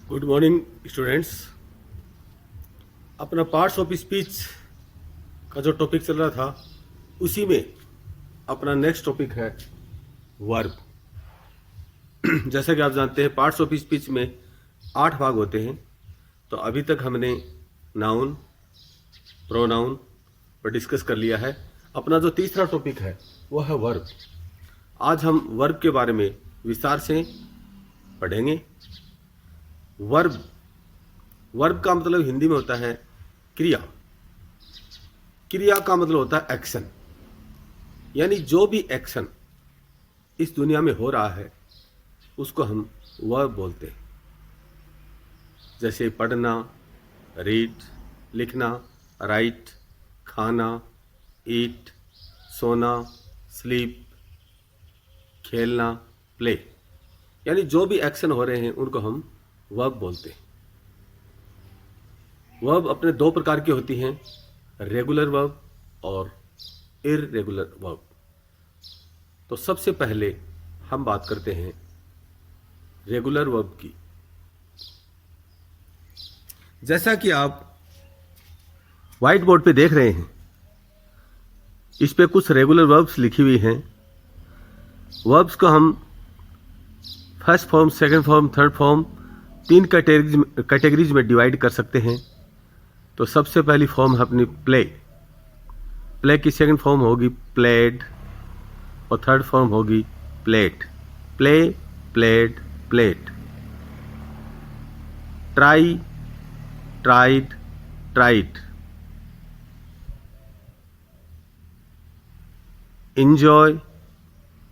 Good morning students. अपना parts of speech का जो टॉपिक चल रहा था उसी में अपना नेक्स्ट टॉपिक है वर्ब। जैसा कि आप जानते हैं पार्ट्स ऑफ स्पीच में 8 भाग होते हैं। तो अभी तक हमने नाउन, प्रोनाउन पर डिस्कस कर लिया है। अपना जो तीसरा टॉपिक है वो है वर्ब। आज हम वर्ब के बारे में विस्तार से पढ़ेंगे। वर्ब वर्ब का मतलब हिंदी में होता है क्रिया। क्रिया का मतलब होता है एक्शन, यानी जो भी एक्शन इस दुनिया में हो रहा है उसको हम वर्ब बोलते हैं। जैसे पढ़ना, रीड, लिखना, राइट, खाना, ईट, सोना, स्लीप, खेलना, प्ले, यानी जो भी एक्शन हो रहे हैं उनको हम वर्ब बोलते हैं। वर्ब अपने दो प्रकार की होती हैं, रेगुलर वर्ब और इररेगुलर वर्ब। तो सबसे पहले हम बात करते हैं रेगुलर वर्ब की। जैसा कि आप व्हाइट बोर्ड पे देख रहे हैं, इस पे कुछ रेगुलर वर्ब्स लिखी हुई हैं। वर्ब्स को हम first form, second form, third form, 3 categories में डिवाइड कर सकते हैं। तो सबसे पहली फॉर्म है अपनी प्ले। प्ले की सेकंड फॉर्म होगी प्लेड और थर्ड फॉर्म होगी plate. Play, played, plate. Try, tried, tried. Enjoy,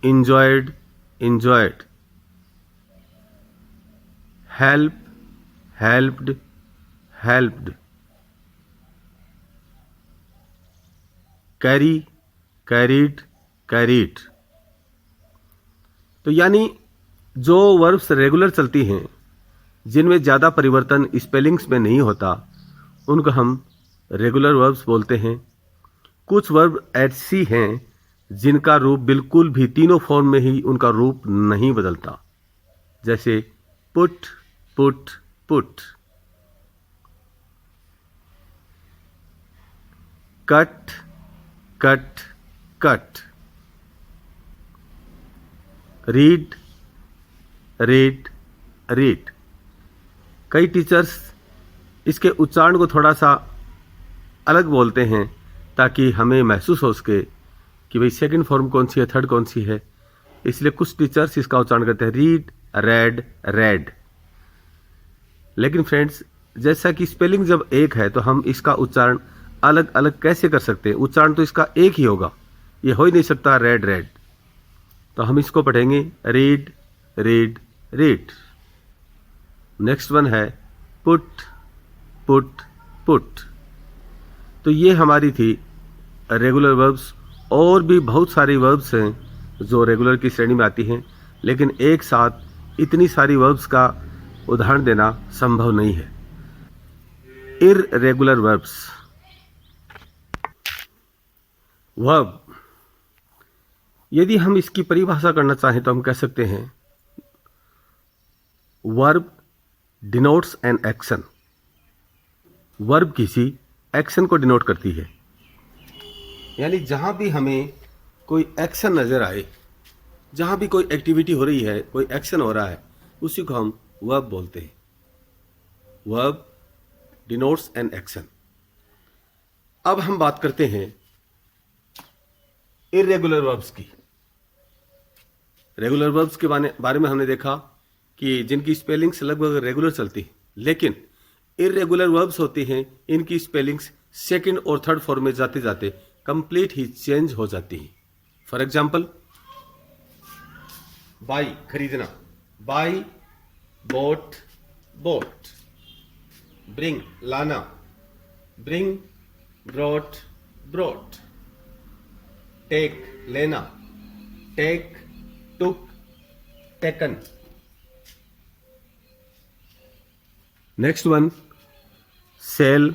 enjoyed, enjoyed. Help, helped, helped. Carry, carried, carried. तो यानी जो वर्ब्स रेगुलर चलती हैं, जिनमें ज़्यादा परिवर्तन स्पेलिंग्स में नहीं होता, उनको हम रेगुलर वर्ब्स बोलते हैं। कुछ वर्ब ऐसी हैं जिनका रूप बिल्कुल भी तीनों फॉर्म में ही उनका रूप नहीं बदलता। जैसे put, put, put. Cut, cut, cut. Read, read, read. कई टीचर्स इसके उच्चारण को थोड़ा सा अलग बोलते हैं ताकि हमें महसूस हो सके कि भाई सेकंड फॉर्म कौन सी है, थर्ड कौन सी है। इसलिए कुछ टीचर्स इसका उच्चारण करते हैं रीड, रेड, रेड। लेकिन फ्रेंड्स, जैसा कि स्पेलिंग जब एक है तो हम इसका उच्चारण अलग अलग कैसे कर सकते हैं? उच्चारण तो इसका एक ही होगा, ये हो ही नहीं सकता रेड, रेड। तो हम इसको पढ़ेंगे read, read, read. Next one है पुट, पुट, पुट। तो ये हमारी थी रेगुलर वर्ब्स। और भी बहुत सारी वर्ब्स हैं जो रेगुलर की श्रेणी में आती हैं, लेकिन एक साथ इतनी सारी वर्ब्स का उदाहरण देना संभव नहीं है। Irregular verbs. वर्ब, यदि हम इसकी परिभाषा करना चाहें तो हम कह सकते हैं verb denotes an action. Verb किसी एक्शन को डिनोट करती है, यानी जहां भी हमें कोई एक्शन नजर आए, जहां भी कोई एक्टिविटी हो रही है, कोई एक्शन हो रहा है, उसी को हम वर्ब बोलते हैं। Verb denotes an action. अब हम बात करते हैं इररेगुलर वर्ब्स की। रेगुलर वर्ब्स के बारे में हमने देखा कि जिनकी स्पेलिंग्स लगभग रेगुलर चलती है, लेकिन इररेगुलर वर्ब्स होती हैं, इनकी स्पेलिंग्स सेकंड और थर्ड फॉर्म में जाते जाते कंप्लीट ही चेंज हो जाती है। फॉर एग्जाम्पल, बाई, खरीदना, बाई, बोट, बोट। ब्रिंग, लाना, ब्रिंग, ब्रॉट, ब्रॉट। टेक, लेना, take, took, taken. Next one, sell,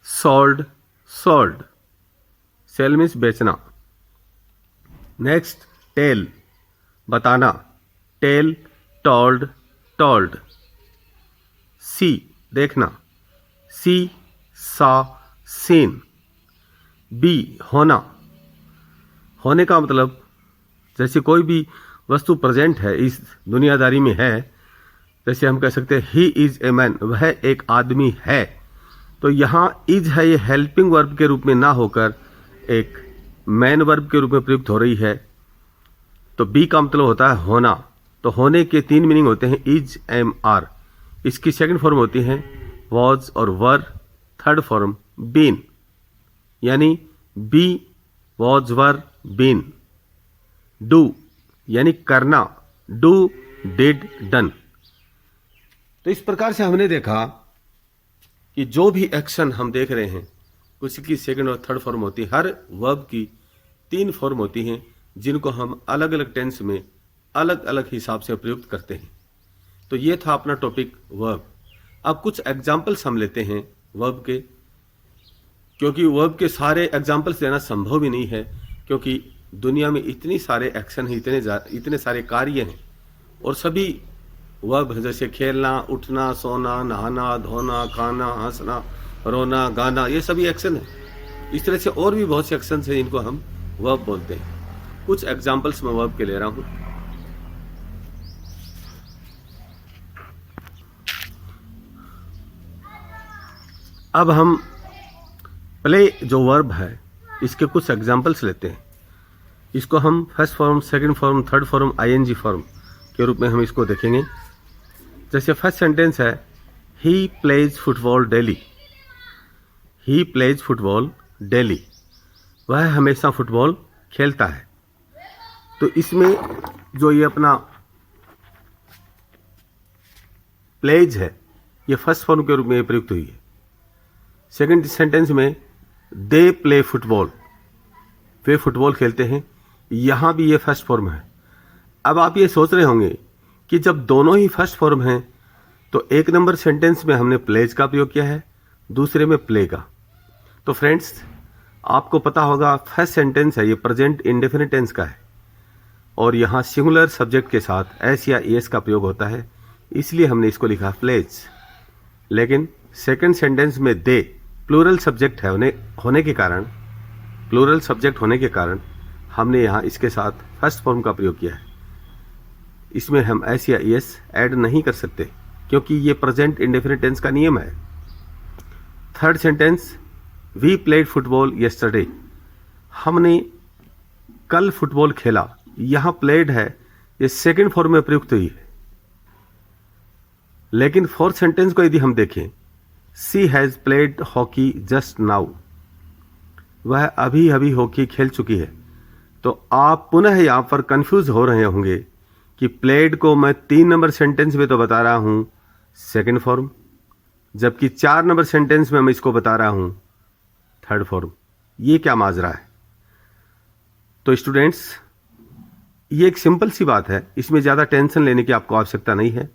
sold, sold. Sell means बेचना। नेक्स्ट, टेल, बताना, टेल, टोल्ड, टोल्ड। सी देखना, सी सा सीन। बी होना, होने का मतलब जैसे कोई भी वस्तु प्रेजेंट है इस दुनियादारी में है, जैसे हम कह सकते हैं ही इज ए मैन, वह एक आदमी है। तो यहाँ इज है ये हेल्पिंग वर्ब के रूप में ना होकर एक मैन वर्ब के रूप में प्रयुक्त हो रही है। तो बी का मतलब होता है होना। तो होने के 3 मीनिंग होते हैं, इज, एम, आर। इसकी सेकंड फॉर्म होती है वॉज और वर, थर्ड फॉर्म बीन, यानी be, was, were, been. Do यानी करना, डू, डिड, डन। तो इस प्रकार से हमने देखा कि जो भी एक्शन हम देख रहे हैं उसी की सेकंड और थर्ड फॉर्म होती है। हर वर्ब की 3 फॉर्म होती हैं जिनको हम अलग अलग टेंस में अलग अलग हिसाब से प्रयुक्त करते हैं। तो ये था अपना टॉपिक वर्ब। अब कुछ एग्जाम्पल्स हम लेते हैं वर्ब के, क्योंकि वर्ब के सारे एग्जाम्पल्स देना संभव भी नहीं है, क्योंकि दुनिया में इतनी सारे एक्शन हैं, इतने सारे कार्य हैं, और सभी वर्ब है, जैसे खेलना, उठना, सोना, नहाना, धोना, खाना, हंसना, रोना, गाना, ये सभी एक्शन है। इस तरह से और भी बहुत से एक्शन हैं जिनको हम वर्ब बोलते हैं। कुछ एग्जाम्पल्स मैं वर्ब के ले रहा हूं। अब हम प्ले जो वर्ब है इसके कुछ एग्जाम्पल्स लेते हैं। इसको हम first form, second form, third form, ING form के रूप में हम इसको देखेंगे। जैसे फर्स्ट सेंटेंस है he plays football daily. He plays football daily, वह हमेशा फुटबॉल खेलता है। तो इसमें जो ये अपना प्लेज है ये फर्स्ट फॉर्म के रूप में प्रयुक्त हुई है। सेकंड सेंटेंस में they play football, way football खेलते हैं, यहां भी ये फर्स्ट फॉर्म है। अब आप ये सोच रहे होंगे कि जब दोनों ही फर्स्ट फॉर्म हैं तो एक नंबर सेंटेंस में हमने प्लेज का प्रयोग किया है, दूसरे में प्ले का। तो फ्रेंड्स आपको पता होगा फर्स्ट सेंटेंस है ये प्रेजेंट इंडेफिनिट टेंस का है, और यहाँ सिंगुलर सब्जेक्ट के साथ एस या एस का प्रयोग होता है, इसलिए हमने इसको लिखा प्लेज। लेकिन सेकंड सेंटेंस में दे प्लूरल सब्जेक्ट है होने के कारण, प्लूरल सब्जेक्ट होने के कारण हमने यहाँ इसके साथ फर्स्ट फॉर्म का प्रयोग किया है। इसमें हम एस या एस ऐड नहीं कर सकते क्योंकि ये प्रेजेंट इंडेफिनिट टेंस का नियम है। Third sentence we played football yesterday, हमने कल फुटबॉल खेला, यहाँ प्लेड है ये सेकंड फॉर्म में प्रयुक्त हुई है। लेकिन फोर्थ सेंटेंस को यदि हम देखें, she has played hockey just now, वह अभी अभी हॉकी खेल चुकी है। तो आप पुनः यहाँ पर कंफ्यूज हो रहे होंगे कि प्लेड को मैं 3 नंबर सेंटेंस में तो बता रहा हूँ सेकंड फॉर्म, जबकि 4 नंबर सेंटेंस में मैं इसको बता रहा हूँ थर्ड फॉर्म। ये क्या माजरा है? तो स्टूडेंट्स ये एक सिंपल सी बात है, इसमें ज़्यादा टेंशन लेने की आपको आवश्यकता नहीं है।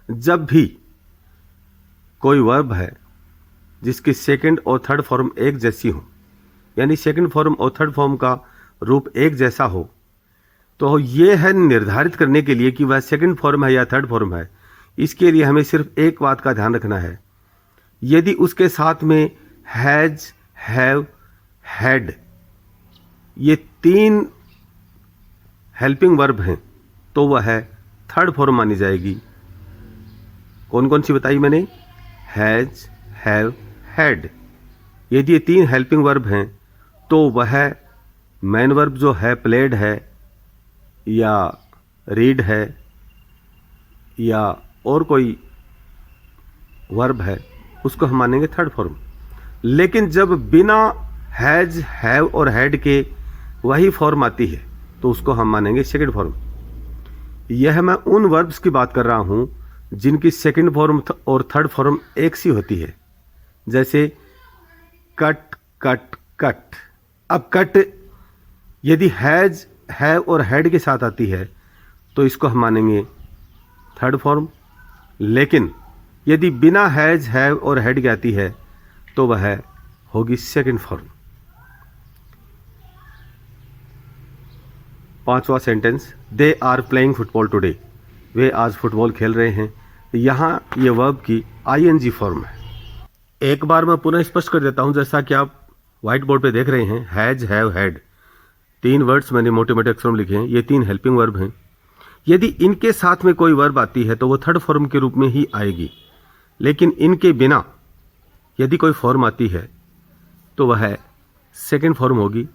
जब भी कोई वर्ब है जिसकी सेकंड और थर्ड फॉर्म एक जैसी हो, यानी सेकंड फॉर्म और थर्ड फॉर्म का रूप एक जैसा हो, तो ये है निर्धारित करने के लिए कि वह सेकंड फॉर्म है या थर्ड फॉर्म है। इसके लिए हमें सिर्फ एक बात का ध्यान रखना है, यदि उसके साथ में हैज, हैव, हैड ये 3 हेल्पिंग वर्ब हैं तो वह है थर्ड फॉर्म मानी जाएगी। कौन कौन सी बताई मैंने? Has, have, had. यदि ये 3 हेल्पिंग वर्ब हैं तो वह मैन वर्ब जो है प्लेड है या रीड है या और कोई वर्ब है उसको हम मानेंगे थर्ड फॉर्म। लेकिन जब बिना हैज, हैव और हैड के वही फॉर्म आती है तो उसको हम मानेंगे सेकंड फॉर्म। यह मैं उन वर्ब्स की बात कर रहा हूं जिनकी सेकंड फॉर्म और थर्ड फॉर्म एक सी होती है, जैसे कट, कट, कट। अब कट यदि हैज, हैव और हैड के साथ आती है तो इसको हम मानेंगे थर्ड फॉर्म। लेकिन यदि बिना हैज, हैव और हैड के आती है तो वह होगी सेकंड फॉर्म। 5वां sentence they are playing football today, वे आज फुटबॉल खेल रहे हैं, यहाँ ये वर्ब की आईएनजी फॉर्म है। एक बार मैं पुनः स्पष्ट कर देता हूँ, जैसा कि आप व्हाइट बोर्ड पे देख रहे हैं, हैज, हैव, हैड, 3 वर्ड्स मैंने मोटे मोटे अक्षरों में लिखे हैं। ये 3 हेल्पिंग वर्ब हैं। यदि इनके साथ में कोई वर्ब आती है तो वो थर्ड फॉर्म के रूप में ही आएगी, लेकिन इनके बिना यदि कोई फॉर्म आती है तो वह सेकंड फॉर्म होगी।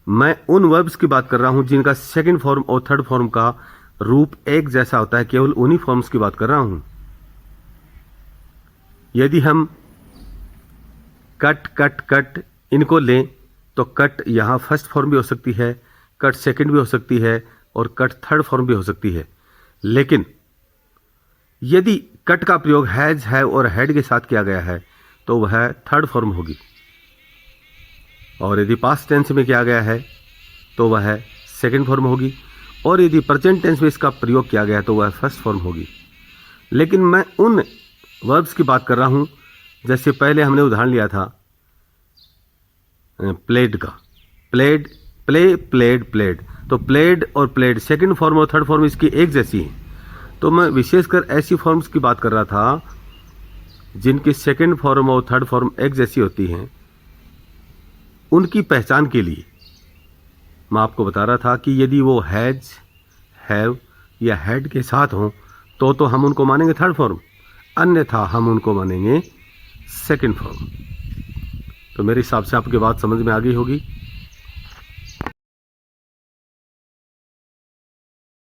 मैं उन वर्ब्स की बात कर रहा हूं जिनका सेकंड फॉर्म और थर्ड फॉर्म का रूप एक जैसा होता है, केवल उन्हीं फॉर्म्स की बात कर रहा हूं। यदि हम कट, कट, कट इनको लें तो कट यहां फर्स्ट फॉर्म भी हो सकती है, कट सेकंड भी हो सकती है और कट थर्ड फॉर्म भी हो सकती है। लेकिन यदि कट का प्रयोग हैज, हैव और हैड के साथ किया गया है तो वह थर्ड फॉर्म होगी, और यदि पास्ट टेंस में किया गया है तो वह सेकंड फॉर्म होगी, और यदि प्रेजेंट टेंस में इसका प्रयोग किया गया है तो वह फर्स्ट फॉर्म होगी। लेकिन मैं उन वर्ब्स की बात कर रहा हूं, जैसे पहले हमने उदाहरण लिया था प्लेड का, प्लेड, प्ले, प्लेड, प्लेड, तो प्लेड और प्लेड सेकंड फॉर्म और थर्ड फॉर्म इसकी एक जैसी है। तो मैं विशेषकर ऐसी फॉर्म्स की बात कर रहा था जिनकी सेकंड फॉर्म और थर्ड फॉर्म एक जैसी होती हैं। उनकी पहचान के लिए मैं आपको बता रहा था कि यदि वो हैज, हैव या हैड के साथ हों तो हम उनको मानेंगे थर्ड फॉर्म, अन्यथा हम उनको मानेंगे सेकंड फॉर्म। तो मेरे हिसाब से आपकी बात समझ में आ गई होगी।